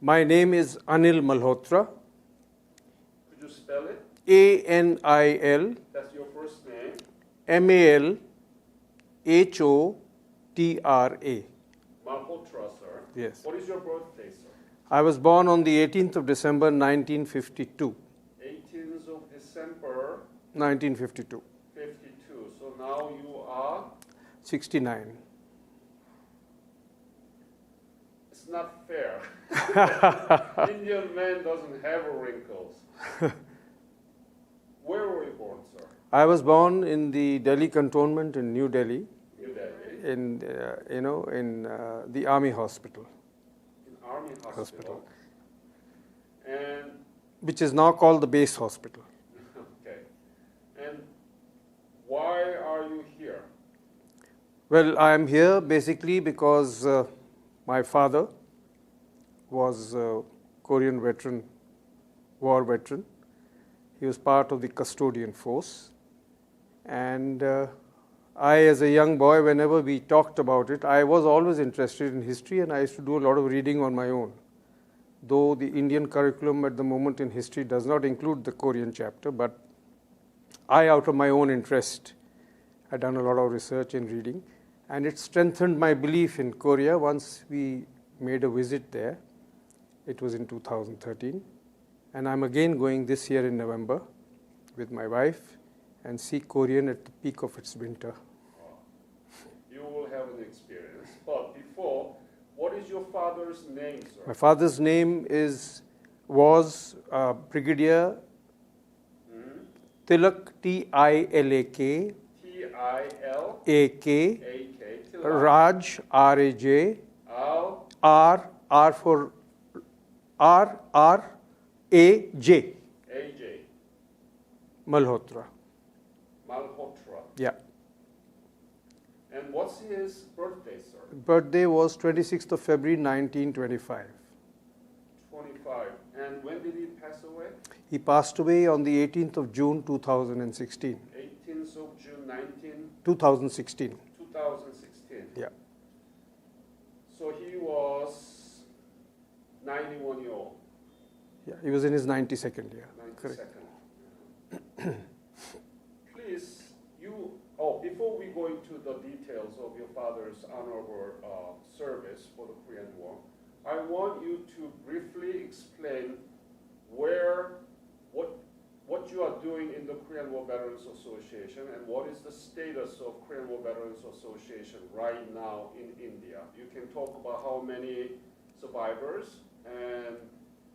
My name is Anil Malhotra. Could you spell it? Anil That's your first name. Malhotra. Malhotra, sir. Yes. What is your birthday, sir? I was born on the 18th of December 1952. 18th of December 1952. 52. So now you are? 69. It's not fair. Indian man doesn't have wrinkles. Where were you born, sir? I was born in the Delhi cantonment in New Delhi. New Delhi. In the Army Hospital. In Army Hospital. And which is now called the base hospital. okay. And why are you here? Well, I am here basically because my father was a Korean veteran, war veteran. He was part of the custodian force. And I, as a young boy, whenever we talked about it, I was always interested in history, and I used to do a lot of reading on my own. Though the Indian curriculum at the moment in history does not include the Korean chapter, but I, out of my own interest, had done a lot of research and reading, and it strengthened my belief in Korea once we made a visit there. It was in 2013, and I'm again going this year in November with my wife and see Korean at the peak of its winter. You will have an experience, but before, what is your father's name, sir? My father's name was Brigadier Tilak, Tilak, Tilak, Raj, Raj, Al, R for Aj, AJ, Malhotra. Malhotra. Yeah. And what's his birthday, sir? Birthday was 26th of February 1925. 25. And when did he pass away? He passed away on the 18th of June 2016. 18th of June 2016. 2016. Yeah. So he was 91 years old. Yeah, he was in his 92nd year. 92nd. Please, before we go into the details of your father's honorable service for the Korean War, I want you to briefly explain what you are doing in the Korean War Veterans Association and what is the status of Korean War Veterans Association right now in India. You can talk about how many survivors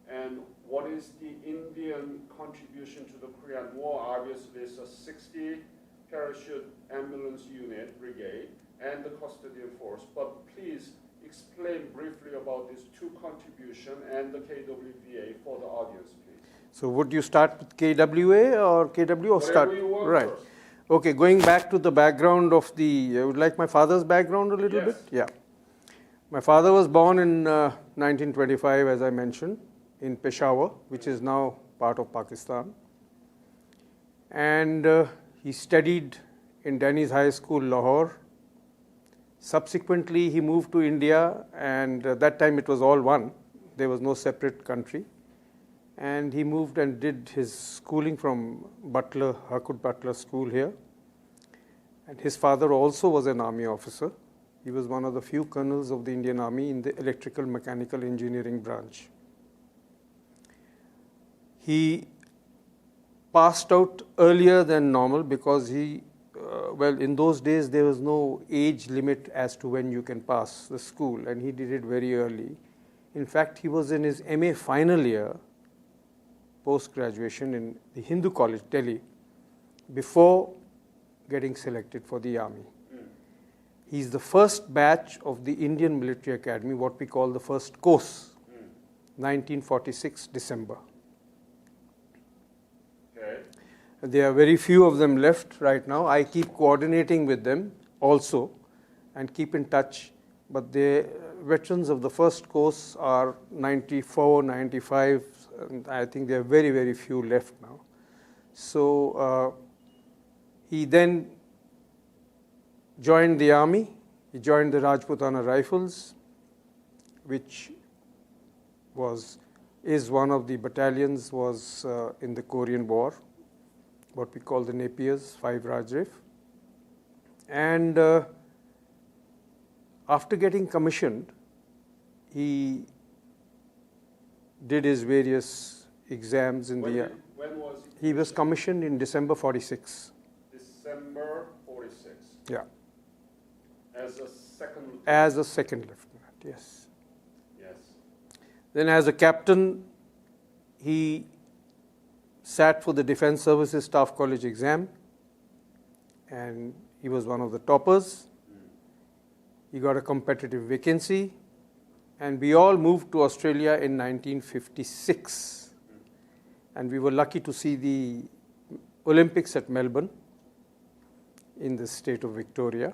and what is the Indian contribution to the Korean War. Obviously, it's a 60 parachute ambulance unit brigade and the custodian force, but please explain briefly about these two contributions and the KWVA for the audience, please. So would you start with KWA or KW or start? Whatever you want right. First. Okay, going back to the background of I would like my father's background a little bit? Yeah. My father was born in 1925, as I mentioned, in Peshawar, which is now part of Pakistan. And he studied in Denny's High School, Lahore. Subsequently, he moved to India, and that time it was all one. There was no separate country. And he moved and did his schooling from Harcourt Butler School here. And his father also was an army officer. He was one of the few colonels of the Indian Army in the electrical mechanical engineering branch. He passed out earlier than normal because in those days there was no age limit as to when you can pass the school, and he did it very early. In fact, he was in his MA final year, post-graduation in the Hindu College, Delhi, before getting selected for the army. He's the first batch of the Indian Military Academy, what we call the first course, 1946 December. Okay. There are very few of them left right now. I keep coordinating with them also and keep in touch, but the veterans of the first course are 94, 95, and I think there are very, very few left now. So he then joined the army. He joined the Rajputana Rifles, which is one of the battalions was in the Korean War, what we call the Napiers, 5 Rajrif. And after getting commissioned, he did his various exams in when was he was commissioned in December 46. December 46. Yeah. As a second lieutenant? As a second lieutenant, yes. Yes. Then as a captain, he sat for the Defense Services Staff College exam, and he was one of the toppers. He got a competitive vacancy, and we all moved to Australia in 1956. And we were lucky to see the Olympics at Melbourne in the state of Victoria.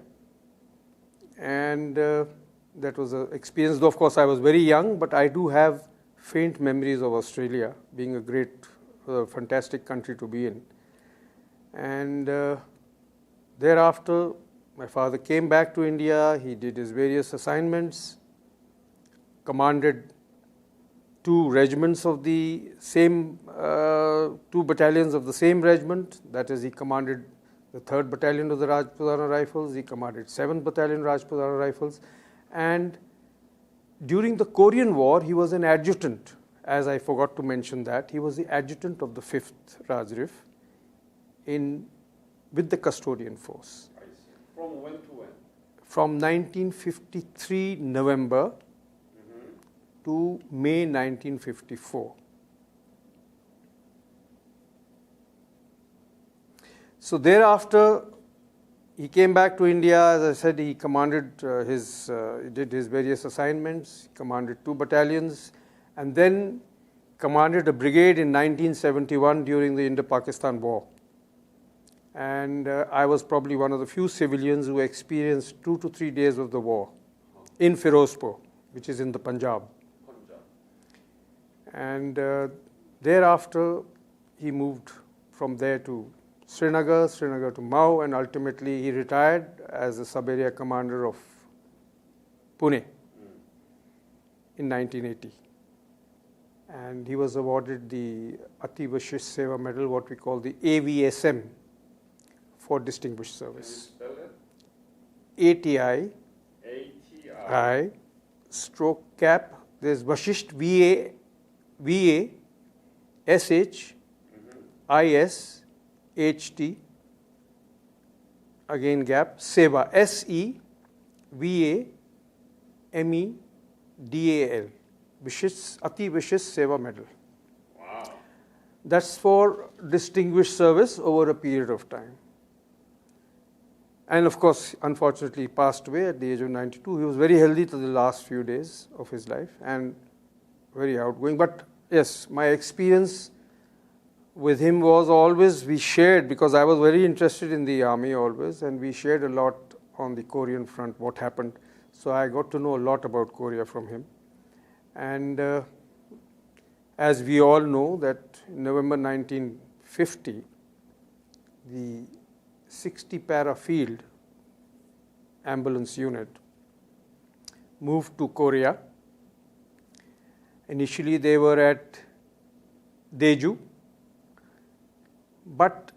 And that was an experience. Though, of course, I was very young, but I do have faint memories of Australia being a great, fantastic country to be in. And thereafter, my father came back to India. He did his various assignments, commanded 2 regiments of the same, 2 battalions of the same regiment. That is, he commanded the 3rd Battalion of the Rajputana Rifles. He commanded 7th Battalion Rajputana Rifles. And during the Korean War, he was an adjutant. As I forgot to mention that, he was the adjutant of the 5th Rajrif with the custodian force. I see. From when to when? From 1953 November to May 1954. So thereafter, he came back to India. As I said, he commanded he did his various assignments, commanded 2 battalions, and then commanded a brigade in 1971 during the Indo-Pakistan War. And I was probably one of the few civilians who experienced 2 to 3 days of the war in Firozpur, which is in the Punjab. And thereafter, he moved from there to Srinagar to Mau, and ultimately he retired as a sub-area commander of Pune in 1980. And he was awarded the Ati Vishish Seva Medal, what we call the AVSM, for distinguished service. Can you spell it? ATI, ATI. stroke cap, there's Vashisht, VASHISHT, again gap, Seva, SEVAMEDAL, Ati Vishish Seva Medal. Wow. That's for distinguished service over a period of time. And of course, unfortunately, he passed away at the age of 92. He was very healthy to the last few days of his life and very outgoing. But yes, my experience with him was always, we shared, because I was very interested in the army always, and we shared a lot on the Korean front, what happened. So I got to know a lot about Korea from him. And as we all know, that in November 1950, the 60 para field ambulance unit moved to Korea. Initially, they were at Daeju, but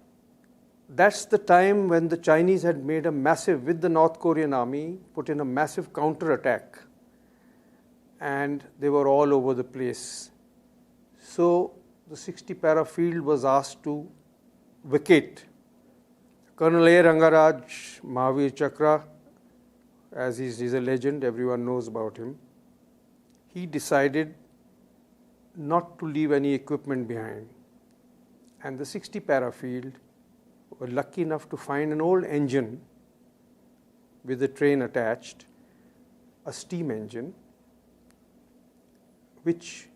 that's the time when the Chinese had made a massive, with the North Korean army, put in a massive counter-attack, and they were all over the place. So the 60 para field was asked to vacate. Colonel A. Rangaraj Mahavir Chakra, as he's a legend, everyone knows about him, he decided not to leave any equipment behind. And the 60 para field were lucky enough to find an old engine with a train attached, a steam engine, which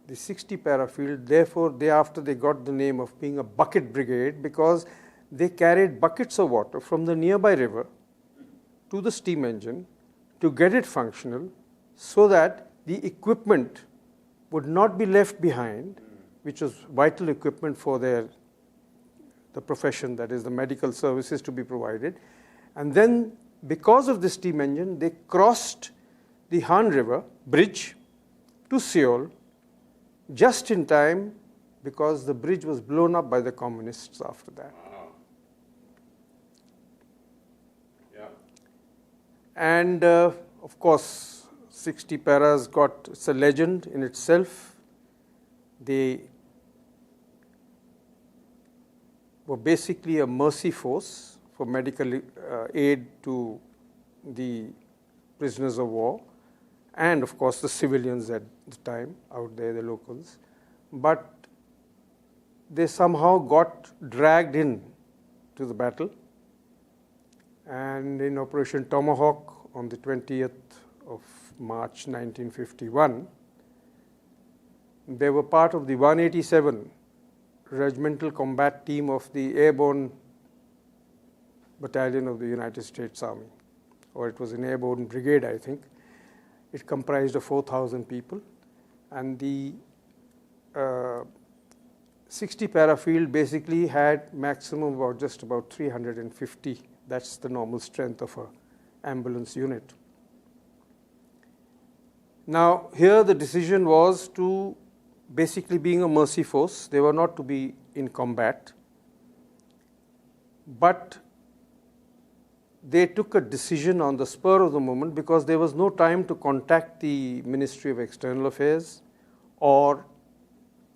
the 60 para field, therefore, thereafter they got the name of being a bucket brigade, because they carried buckets of water from the nearby river to the steam engine to get it functional, so that the equipment would not be left behind, which was vital equipment for the profession, that is the medical services to be provided. And then, because of the steam engine, they crossed the Han River bridge to Seoul just in time because the bridge was blown up by the communists after that. Wow. Yeah. And of course, 60 paras it's a legend in itself. They were basically a mercy force for medical aid to the prisoners of war and of course the civilians at the time out there, the locals. But they somehow got dragged in to the battle, and in Operation Tomahawk on the 20th of March 1951, they were part of the 187 Regimental Combat Team of the Airborne Battalion of the United States Army, or it was an Airborne Brigade, I think. It comprised of 4,000 people, and the 60 para field basically had maximum about just about 350. That's the normal strength of an ambulance unit. Now, here the decision was to, basically being a mercy force, they were not to be in combat, but they took a decision on the spur of the moment because there was no time to contact the Ministry of External Affairs or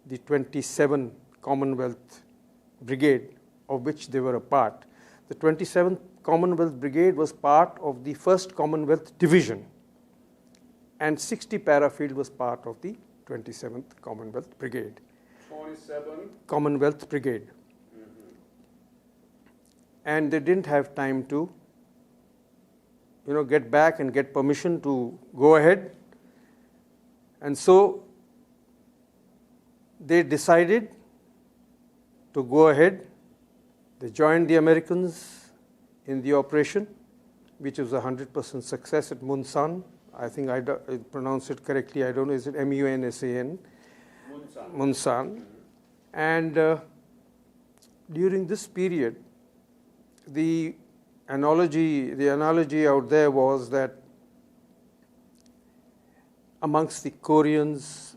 the 27 Commonwealth Brigade, of which they were a part. The 27th Commonwealth Brigade was part of the 1st Commonwealth Division, and 60 para field was part of the 27th Commonwealth Brigade. 27? Commonwealth Brigade. And they didn't have time to get back and get permission to go ahead. And so they decided to go ahead. They joined the Americans in the operation, which was a 100% success at Munsan. I think I pronounced it correctly. I don't know, is it Munsan? Munsan. Munsan. And during this period, the analogy out there was that amongst the Koreans,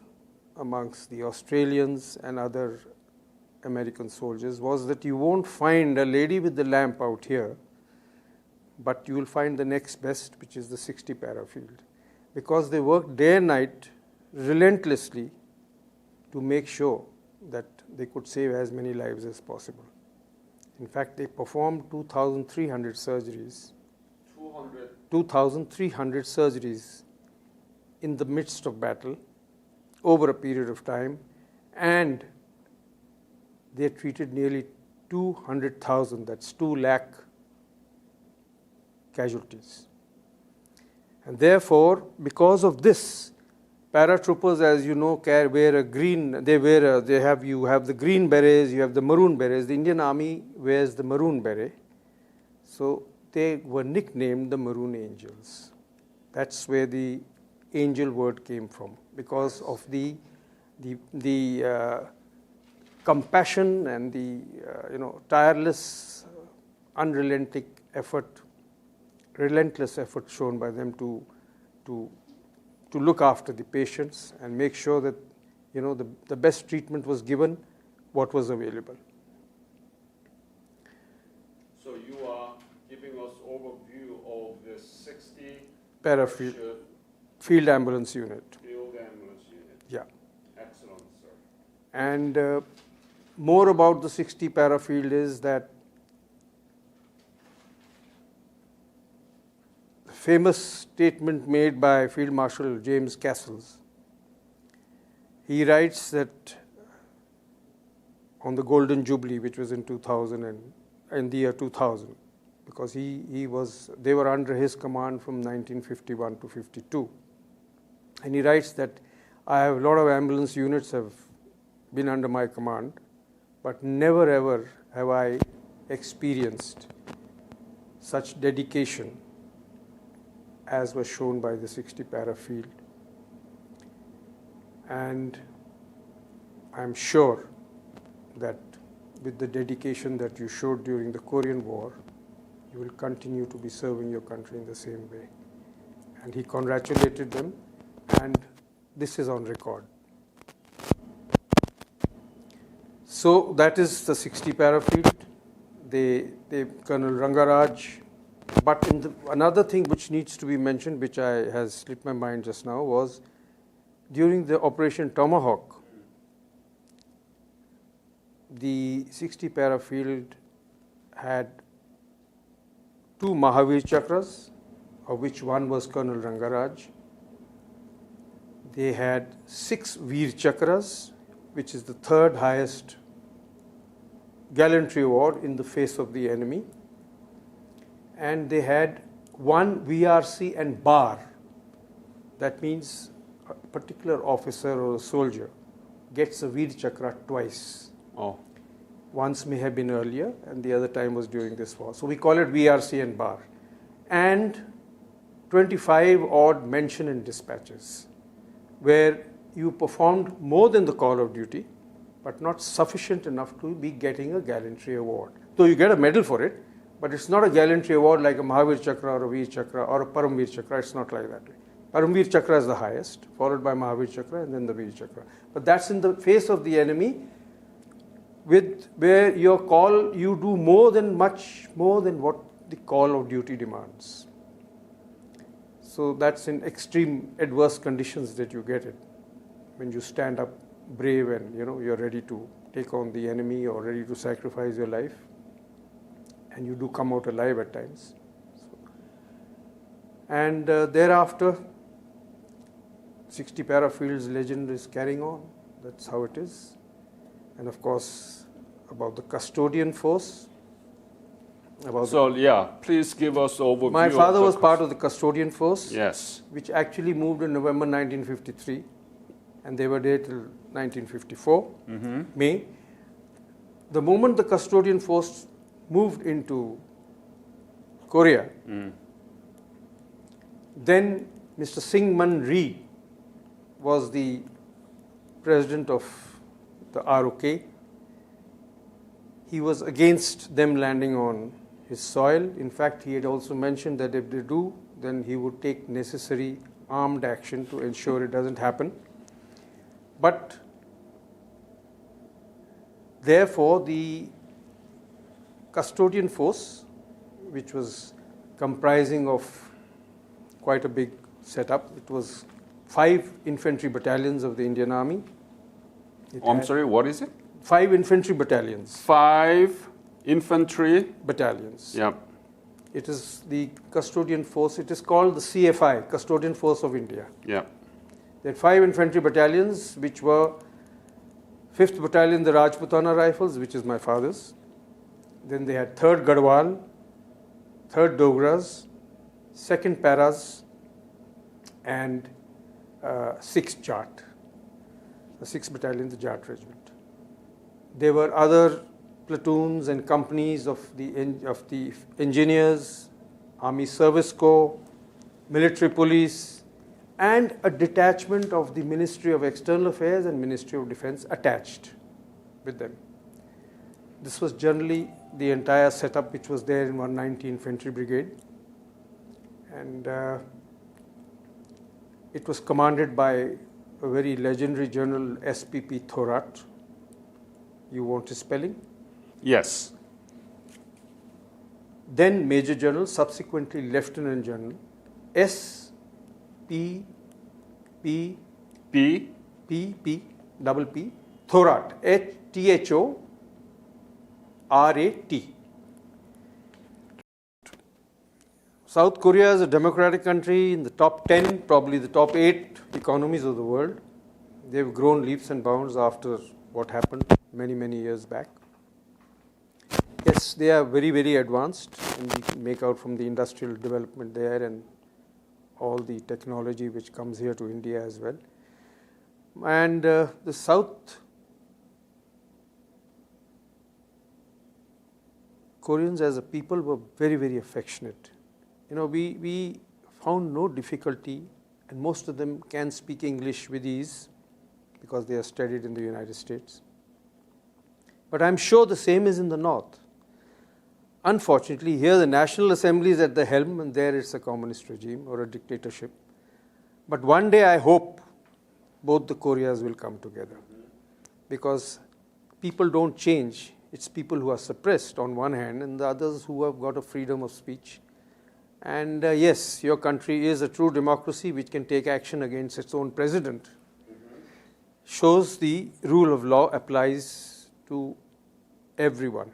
amongst the Australians and other American soldiers was that you won't find a lady with the lamp out here, but you will find the next best, which is the 60 para field, because they worked day and night relentlessly to make sure that they could save as many lives as possible. In fact, they performed 2,300 surgeries. 2,300 surgeries in the midst of battle over a period of time, and they treated nearly 200,000, that's 2 lakh casualties. And therefore, because of this, paratroopers, as you know, wear a green. You have the green berets, you have the maroon berets. The Indian Army wears the maroon beret, so they were nicknamed the Maroon Angels. That's where the angel word came from, because of the compassion and the tireless, unrelenting effort, relentless effort shown by them to look after the patients and make sure that the best treatment was given, what was available. So you are giving us overview of the 60 Parafield field ambulance unit. Field ambulance unit. Yeah. Excellent, sir. And more about the 60 parafield is that the famous statement made by Field Marshal James Castles. He writes that on the Golden Jubilee, which was in 2000 and in the year 2000, because they were under his command from 1951 to 52. And he writes that I have a lot of ambulance units have been under my command, but never ever have I experienced such dedication as was shown by the 60 para field. And I'm sure that with the dedication that you showed during the Korean War, you will continue to be serving your country in the same way. And he congratulated them and This is on record. So that is the 60 para field. Colonel Rangaraj. But another thing which needs to be mentioned, which has slipped my mind just now, was during the Operation Tomahawk, the 60 para field had 2 Mahavir Chakras, of which one was Colonel Rangaraj. They had 6 Veer Chakras, which is the 3rd highest gallantry award in the face of the enemy. And they had 1 VRC and bar. That means a particular officer or a soldier gets a Veer Chakra twice. Oh. Once may have been earlier, and the other time was during this war. So we call it VRC and bar. And 25 odd mention and dispatches, where you performed more than the call of duty, but not sufficient enough to be getting a gallantry award. Though you get a medal for it, but it's not a gallantry award like a Mahavir Chakra or a Veer Chakra or a Paramveer Chakra. It's not like that. Paramveer Chakra is the highest, followed by Mahavir Chakra and then the Veer Chakra. But that's in the face of the enemy, where your call, you do much more than what the call of duty demands. So that's in extreme adverse conditions that you get it. When you stand up brave and you're ready to take on the enemy or ready to sacrifice your life, and you do come out alive at times. And thereafter, 60 para fields legend is carrying on. That's how it is. And of course, about the custodian force. Please give us an overview. My father was part of the custodian force, yes, which actually moved in November 1953, and they were there till 1954, May. The moment the custodian force moved into Korea, then Mr. Syngman Rhee was the president of the ROK. He was against them landing on his soil. In fact, he had also mentioned that if they do, then he would take necessary armed action to ensure it doesn't happen. But therefore, the custodian force, which was comprising of quite a big setup, it was 5 infantry battalions of the Indian Army. I'm sorry, what is it? 5 infantry battalions. 5 infantry battalions. Yeah. It is the custodian force. It is called the CFI, Custodian Force of India. Yeah. There are 5 infantry battalions, which were 5th Battalion, the Rajputana Rifles, which is my father's. Then they had 3rd Garhwal, 3rd Dogras, 2nd Paras, and 6th Jat. The 6th Battalion, the Jat Regiment. There were other platoons and companies of the engineers, Army Service Corps, military police, and a detachment of the Ministry of External Affairs and Ministry of Defense attached with them. This was generally the entire setup which was there in 190 Infantry Brigade. And it was commanded by a very legendary General SPP Thorat. You want his spelling? Yes. Then Major General, subsequently Lieutenant General, SPP Thorat, Thorat. South Korea is a democratic country in the top 10, probably the top 8 economies of the world. They've grown leaps and bounds after what happened many, many years back. Yes, they are very, very advanced, and we can make out from the industrial development there and all the technology which comes here to India as well. And the South Koreans as a people were very, very affectionate. We found no difficulty, and most of them can speak English with ease because they are studied in the United States. But I'm sure the same is in the North. Unfortunately, here the National Assembly is at the helm, and there it's a communist regime or a dictatorship. But one day I hope both the Koreas will come together. Because people don't change. It's people who are suppressed on one hand and the others who have got a freedom of speech. And yes, your country is a true democracy which can take action against its own president. Shows the rule of law applies to everyone.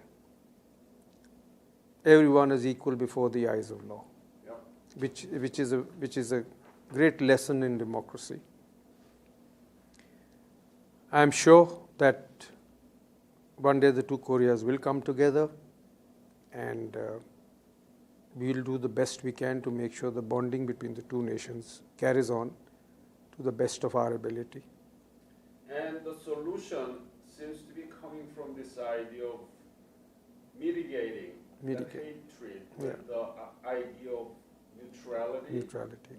Everyone is equal before the eyes of law, which is a great lesson in democracy. I am sure that one day the two Koreas will come together, and we will do the best we can to make sure the bonding between the two nations carries on to the best of our ability. And the solution seems to be coming from this idea of mitigating the hatred with the idea of neutrality,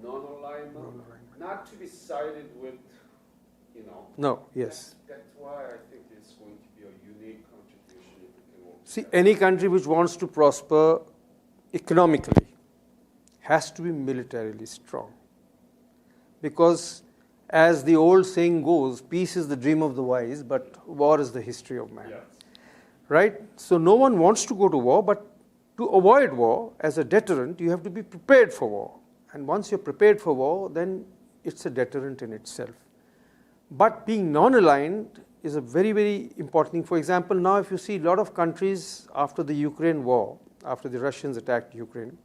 non-alignment, not to be sided with, No, yes. That's why I think it's going to be a unique contribution if we can work. See, any country which wants to prosper economically has to be militarily strong. Because as the old saying goes, peace is the dream of the wise, but war is the history of man. Yes. Right? So no one wants to go to war, but to avoid war as a deterrent, you have to be prepared for war. And once you're prepared for war, then it's a deterrent in itself. But being non-aligned is a very, very important thing. For example, now if you see a lot of countries after the Ukraine war, after the Russians attacked Ukraine,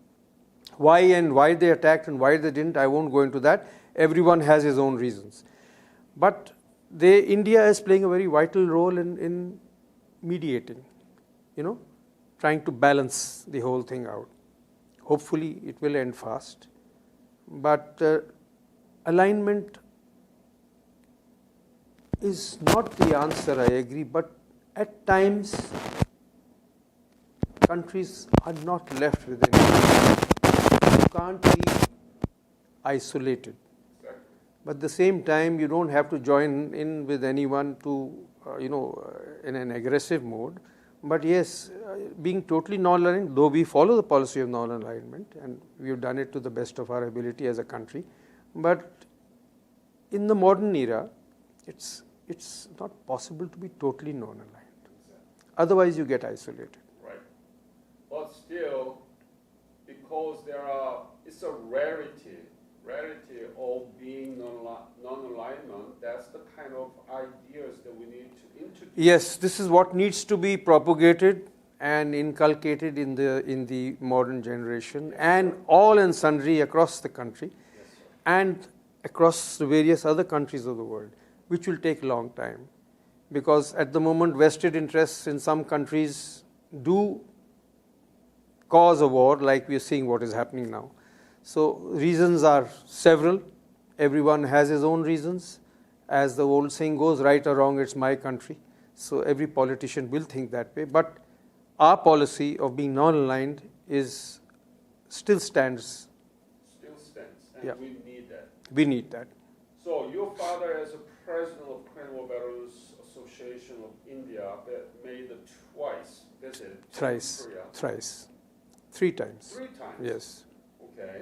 why they attacked and why they didn't, I won't go into that. Everyone has his own reasons. But India is playing a very vital role in mediating, trying to balance the whole thing out. Hopefully it will end fast. But alignment is not the answer, I agree, but at times countries are not left with anything. You can't be isolated. But at the same time, you don't have to join in with anyone to, in an aggressive mode. But yes, being totally non-aligned, though we follow the policy of non-alignment, and we've done it to the best of our ability as a country, but in the modern era, it's not possible to be totally non-aligned. Otherwise, you get isolated. Right. But still, because it's a rarity of being non-alignment, that's the kind of ideas that we need to introduce. Yes, this is what needs to be propagated and inculcated in the modern generation, and all and sundry across the country, and across the various other countries of the world, which will take a long time. Because at the moment, vested interests in some countries do cause a war, like we are seeing what is happening now. So reasons are several. Everyone has his own reasons. As the old saying goes, right or wrong, it's my country. So every politician will think that way. But our policy of being non-aligned still stands. Still stands, and we need that. We need that. So your father, as a president of Korean War Veterans Association of India, made a visit to Korea. Thrice. 3 times. 3 times? Yes. Okay.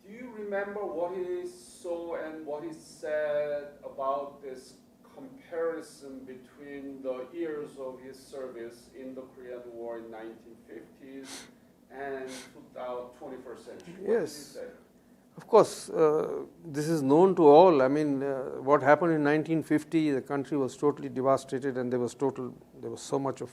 Do you remember what he saw and what he said about this comparison between the years of his service in the Korean War in 1950s and 21st century? What did he say? Of course, this is known to all. I mean, what happened in 1950, the country was totally devastated, and there was so much of,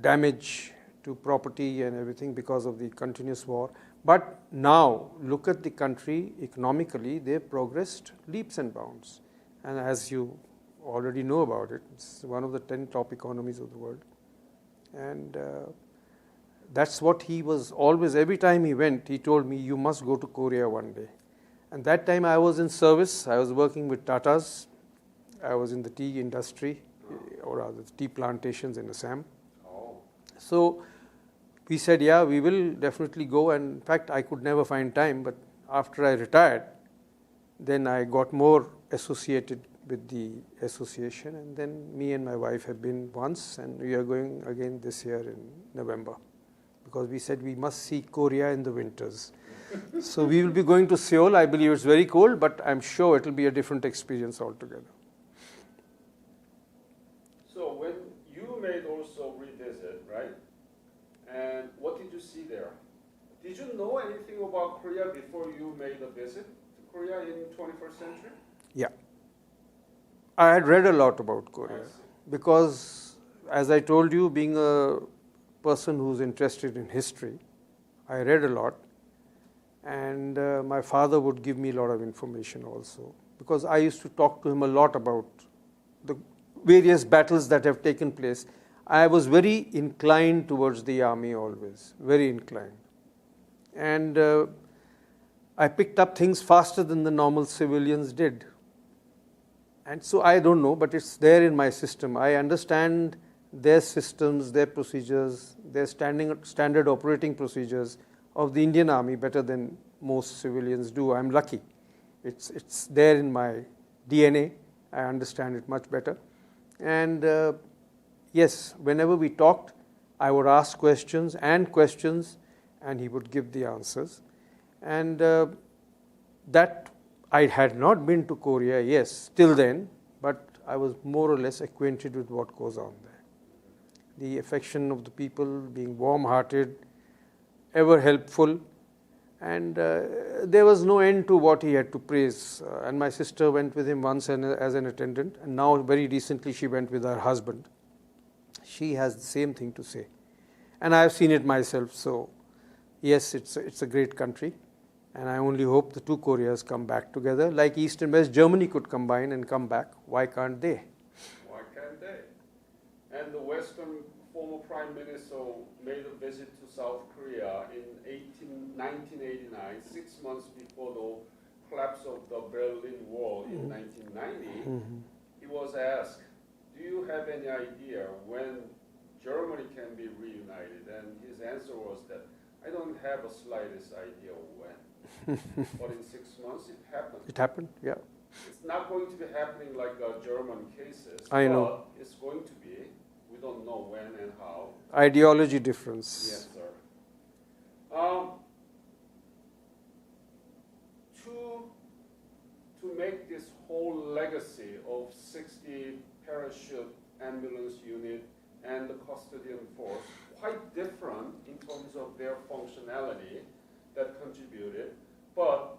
damage to property and everything because of the continuous war. But now, look at the country economically, they've progressed leaps and bounds. And as you already know about it, it's one of the 10 top economies of the world. And that's what he was always, every time he went, he told me, you must go to Korea one day. And that time I was in service, I was working with Tatas, I was in the tea industry, or rather the tea plantations in Assam. So we said, yeah, we will definitely go. And in fact, I could never find time. But after I retired, then I got more associated with the association. And then me and my wife have been once, and we are going again this year in November. because we said we must see Korea in the winters. So we will be going to Seoul. I believe it's very cold, but I'm sure it will be a different experience altogether. So when you made also revisit, right? And what did you see there? Did you know anything about Korea before you made a visit to Korea in 21st century? Yeah. I had read a lot about Korea because, as I told you, being a person who's interested in history, I read a lot, and my father would give me a lot of information also, because I used to talk to him a lot about the various battles that have taken place. I was very inclined towards the army always, very inclined. And I picked up things faster than the normal civilians did. And so I don't know, but it's there in my system. I understand their systems, their procedures, their standard operating procedures of the Indian Army better than most civilians do. I'm lucky. It's there in my DNA. I understand it much better. And yes, whenever we talked, I would ask questions, and he would give the answers. And that I had not been to Korea, yes, till then, but I was more or less acquainted with what goes on there. The affection of the people, being warm-hearted, ever helpful, and there was no end to what he had to praise. And my sister went with him once as an attendant, and now very recently she went with her husband. She has the same thing to say. And I have seen it myself, so yes, it's a great country. And I only hope the two Koreas come back together. Like East and West Germany could combine and come back. Why can't they? Why can't they? And the Western former Prime Minister made a visit to South Korea in 1989, 6 months before the collapse of the Berlin Wall in 1990. He was asked, do you have any idea when Germany can be reunited? And his answer was that, I don't have a slightest idea when. But in 6 months, it happened. It happened, yeah. It's not going to be happening like German cases. I know. But it's going to be. We don't know when and how. Ideology difference. Yes, sir. To make this whole legacy of 60 parachute ambulance unit and the custodian force quite different in terms of their functionality that contributed, but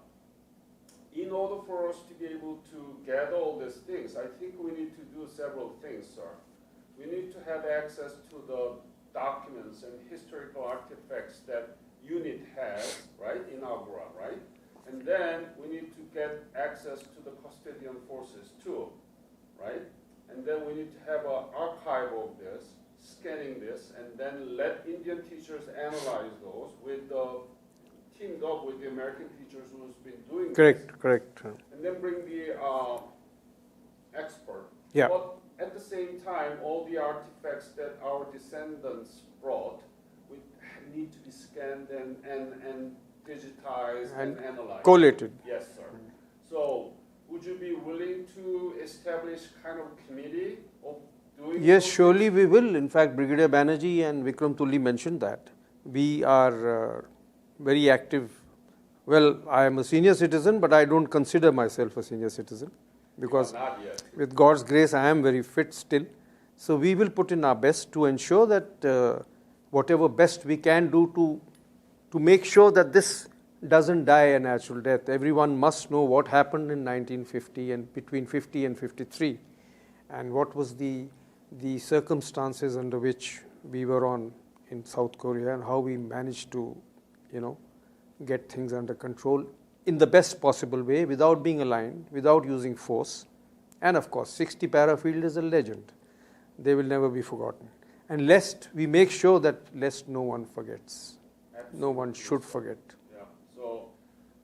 in order for us to be able to gather all these things, I think we need to do several things, sir. We need to have access to the documents and historical artifacts that unit has, right, in Agra, right? And then we need to get access to the custodian forces too, right? And then we need to have an archive of this, scanning this, and then let Indian teachers analyze those with the teamed up with the American teachers who's been doing Correct, this. correct. And then bring the expert. Yeah. But at the same time, all the artifacts that our descendants brought need to be scanned and digitized and analyzed. Collated. Yes, sir. So would you be willing to establish kind of committee of doing Yes, those surely we will. In fact, Brigadier Banerjee and Vikram Tulli mentioned that. We are very active. Well, I am a senior citizen, but I don't consider myself a senior citizen because Not yet. with God's grace, I am very fit still. So we will put in our best to ensure that whatever best we can do to make sure that this doesn't die a natural death. Everyone must know what happened in 1950 and between 50 and 53, and what was the circumstances under which we were on in South Korea, and how we managed to, get things under control in the best possible way, without being aligned, without using force. And of course, 60 Parafield is a legend. They will never be forgotten. And lest we make sure that lest no one forgets. Absolutely. No one should forget. Yeah. So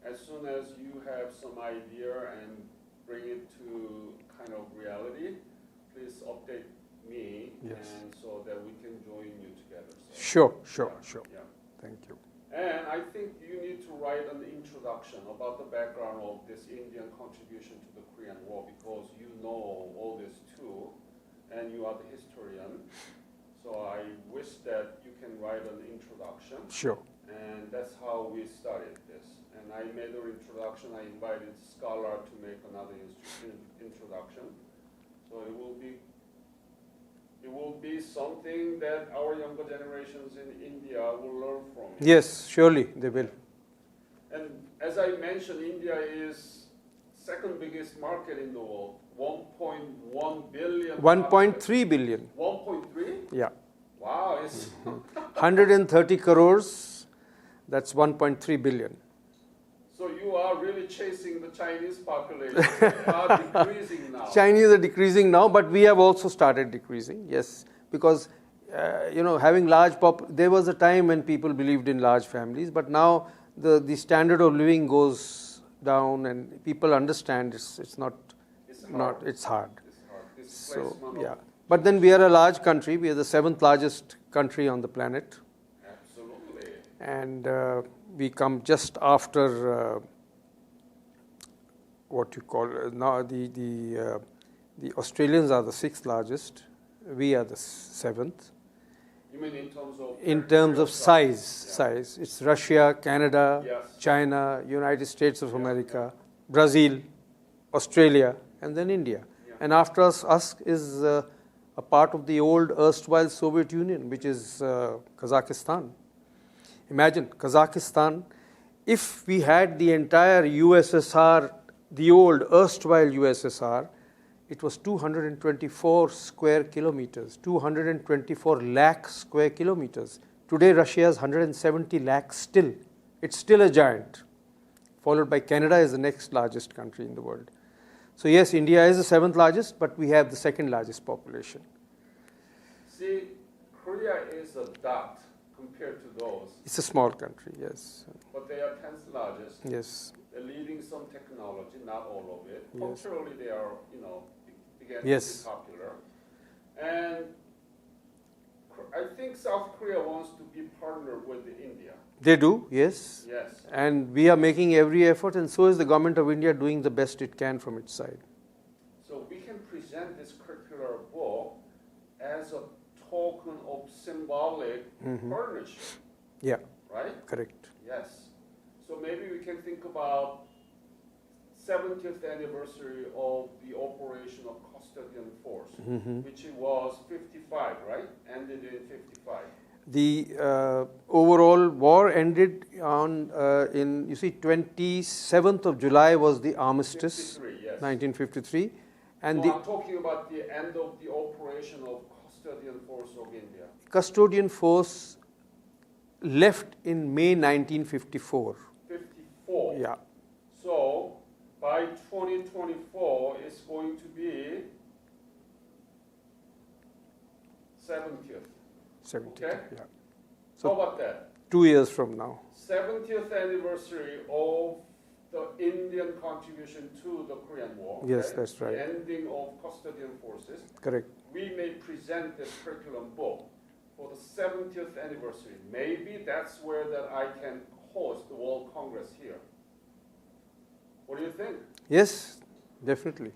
as soon as you have some idea and bring it to kind of reality, please update me, Yes. and so that we can join you together. So, Sure. yeah. Thank you. And I think you need to write an introduction about the background of this Indian contribution to the Korean War, because you know all this too, and you are the historian. So I wish that you can write an introduction. Sure. And that's how we started this. And I made an introduction. I invited Scholar to make another introduction. So it will be something that our younger generations in India will learn from. Yes, surely they will. And as I mentioned, India is second biggest market in the world. 1.1 billion. 1.3 billion. 1.3? Yeah. Wow, it's 130 crores, that's 1.3 billion. So you are really chasing the Chinese population. They are decreasing now. Chinese are decreasing now, but we have also started decreasing, yes. Because, having there was a time when people believed in large families, but now the standard of living goes down and people understand it's hard. It's hard. So, yeah. But then we are a large country. We are the 7th largest country on the planet. Absolutely. And we come just after what you call now the Australians are the 6th largest. We are the 7th. You mean in terms of? In terms of size, yeah. size. It's Russia, Canada, Yes. China, United States of America, Brazil, Australia, and then India. Yeah. And after us is a part of the old erstwhile Soviet Union, which is Kazakhstan. Imagine Kazakhstan, if we had the entire USSR, the old erstwhile USSR, it was 224 square kilometers, 224 lakh square kilometers. Today Russia has 170 lakh still. It's still a giant, followed by Canada as the next largest country in the world. So yes, India is the 7th largest, but we have the 2nd largest population. See, Korea is a dot compared to those. It's a small country, yes. But they are 10th largest. Yes. They're leading some technology, not all of it. Yes. Culturally, they are, beginning Yes. to be popular. And I think South Korea wants to be partnered with India. They do, yes. Yes. And we are making every effort, and so is the government of India doing the best it can from its side. So we can present this curricular book as a token of symbolic partnership, Yeah, right? correct. Yes. So maybe we can think about 70th anniversary of the operation of custodian force, which was 55, right? Ended in 55. The overall war ended on, 27th of July was the armistice, 53, yes. 1953. And No, I'm talking about the end of the operation of custodian force of India. custodian force left in May 1954. 54. Yeah. So by 2024, it's going to be 70th. 70. Okay. Yeah. How about that? 2 years from now. 70th anniversary of the Indian contribution to the Korean War. Yes, okay? that's right. The ending of custodian forces. Correct. We may present this curriculum book for the 70th anniversary. Maybe that's where that I can host the World Congress here. What do you think? Yes, definitely.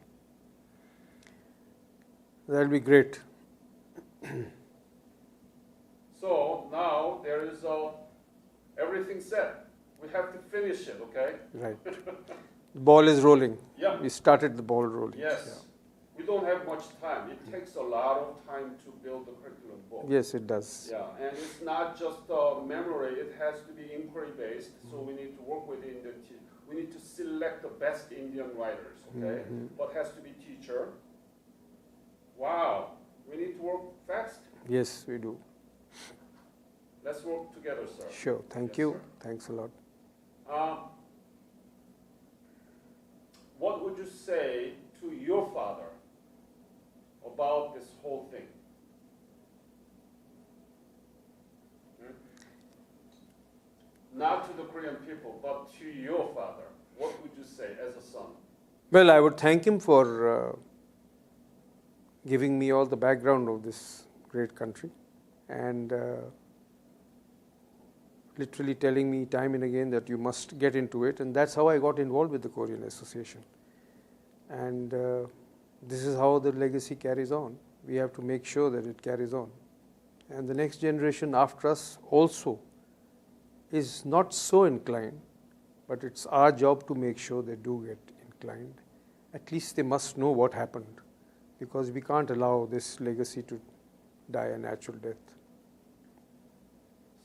That'll be great. So now there is everything set. We have to finish it, okay? Right. The ball is rolling. Yeah. We started the ball rolling. Yes. We don't have much time. It takes a lot of time to build the curriculum book. Yeah. Yes, it does. Yeah, and it's not just memory. It has to be inquiry-based. So we need to work with the Indian we need to select the best Indian writers, okay? But has to be teacher. Wow. We need to work fast. Yes, we do. Let's work together, sir. Sure. Thank Yes, you. sir. Thanks a lot. What would you say to your father about this whole thing? Not to the Korean people, but to your father. What would you say as a son? Well, I would thank him for giving me all the background of this great country and literally telling me time and again that you must get into it. And that's how I got involved with the Korean Association. And this is how the legacy carries on. We have to make sure that it carries on. and the next generation after us also is not so inclined, but it's our job to make sure they do get inclined. At least they must know what happened, because we can't allow this legacy to die a natural death.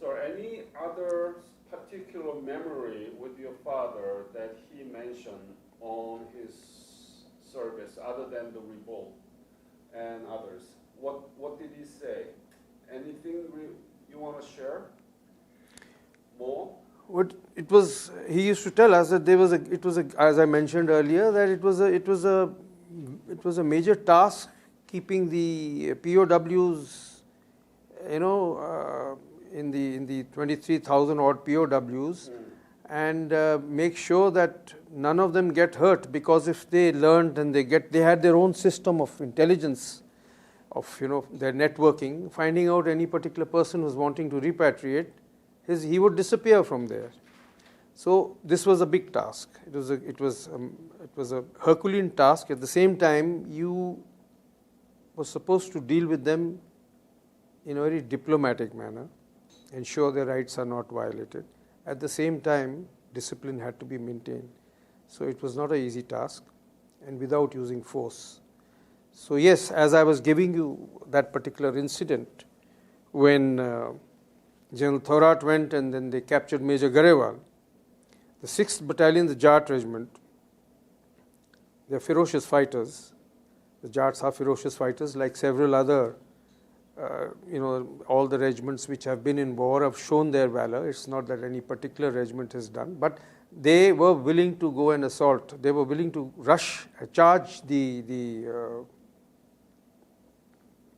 So any other particular memory with your father that he mentioned on his service other than the revolt and others? What did he say? Anything you want to share more? He used to tell us that as I mentioned earlier, that it was a major task keeping the POWs, in the 23,000 odd POWs, and make sure that none of them get hurt, because if they learned and they had their own system of intelligence, of their networking, finding out any particular person who's wanting to repatriate, he would disappear from there. So this was a big task. It was a Herculean task. At the same time, you were supposed to deal with them in a very diplomatic manner, ensure their rights are not violated. At the same time, discipline had to be maintained. So it was not an easy task, and without using force. So yes, as I was giving you that particular incident, when General Thorat went and then they captured Major Garewal, the 6th Battalion, the Jat Regiment, they are ferocious fighters. The Jats are ferocious fighters, like several other, all the regiments which have been in war have shown their valor. It's not that any particular regiment has done, but they were willing to go and assault. They were willing to charge the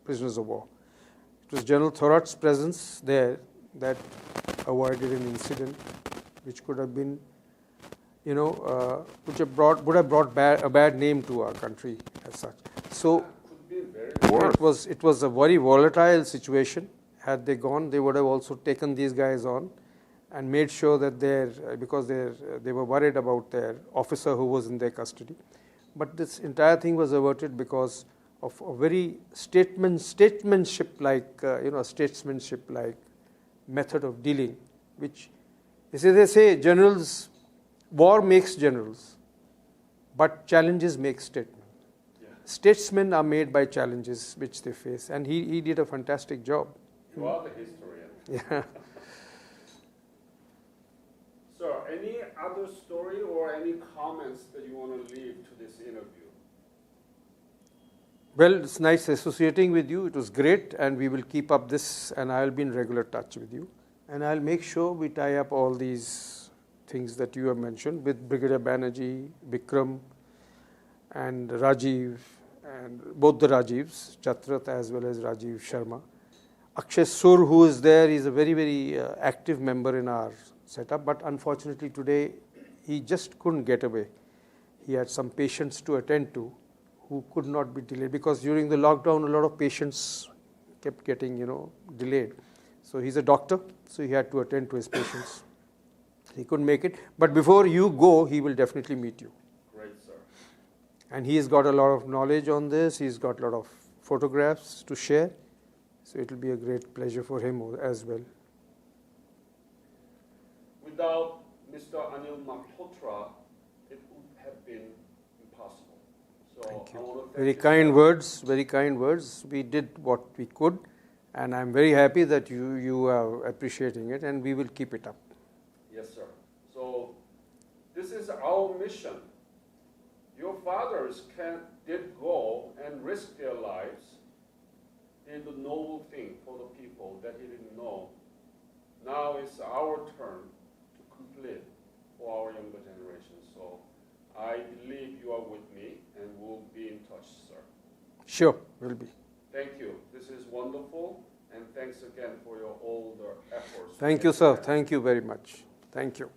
prisoners of war. It was General Thorat's presence there that avoided an incident which could have been, would have brought a bad name to our country as such. So it was a very volatile situation. Had they gone, they would have also taken these guys on and made sure that because they were worried about their officer who was in their custody. But this entire thing was averted because of a very statesmanship-like method of dealing, which they say generals, war makes generals, but challenges make statesmen. Yeah. Statesmen are made by challenges which they face, and he did a fantastic job. You are the historian. Yeah. So, any other story or any comments that you want to leave to this interview? Well, it's nice associating with you. It was great, and we will keep up this, and I'll be in regular touch with you. And I'll make sure we tie up all these things that you have mentioned with Brigadier Banerjee, Bikram, and Rajiv, and both the Rajivs, Chatrat as well as Rajiv Sharma. Akshay Sur, who is there, is a very, very active member in our setup, but unfortunately today he just couldn't get away. He had some patients to attend to who could not be delayed, because during the lockdown a lot of patients kept getting delayed. So he's a doctor, so he had to attend to his patients. He couldn't make it, but before you go, he will definitely meet you. Great, sir. And he's got a lot of knowledge on this. He's got a lot of photographs to share, so it will be a great pleasure for him as well. Without Mr. Anil Malhotra, it would have been impossible. So thank you. I want to thank very you, kind sir. words, very kind words. We did what we could, and I'm very happy that you are appreciating it, and we will keep it up. Yes, sir. So this is our mission. Your fathers did go and risk their lives, did the noble thing for the people that he didn't know. Now it's our turn to complete for our younger generation. So I believe you are with me, and we'll be in touch, sir. Sure, will be. Thank you. This is wonderful, and thanks again for your all the efforts. Thank you, sir. Thank you very much. Thank you.